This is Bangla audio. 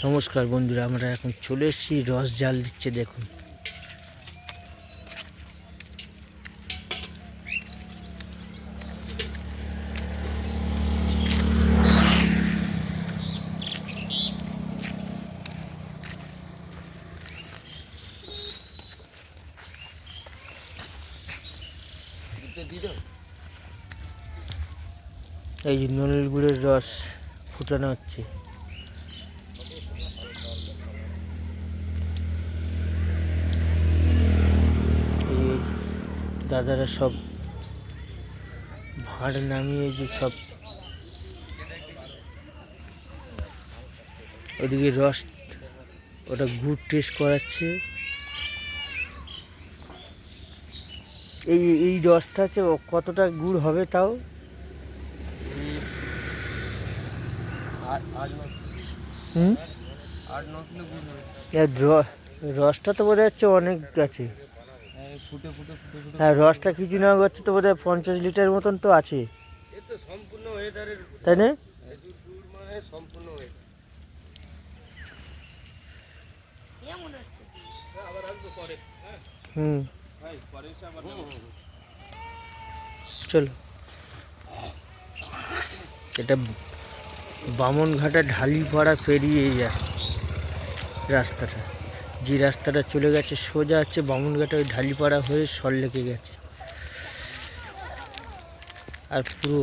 নমস্কার বন্ধুরা, আমরা এখন চলে এসেছি, রস জাল দিচ্ছে দেখুন। এই যে নলের গুড়ের রস ফুটানো হচ্ছে। এই দাদারা সব ভাঁড় নামিয়ে যে সব ওদিকে রস, ওটা গুড় টেস্ট করাচ্ছে। এই এই রসটা হচ্ছে কতটা গুড় হবে তাও? রসটা তো বোধ হচ্ছে অনেক গেছে। হ্যাঁ, রসটা কিছু না করছে তো বোধ হয় 50 লিটার মতন তো আছে, তাই না? চলো, এটা বামনঘাটা ঢালিপাড়া পেরিয়ে এই রাস্তাটা, যে রাস্তাটা চলে গেছে সোজা হচ্ছে বামনঘাটা, ওই ঢালিপাড়া হয়ে সল্লেকে গেছে। আর পুরো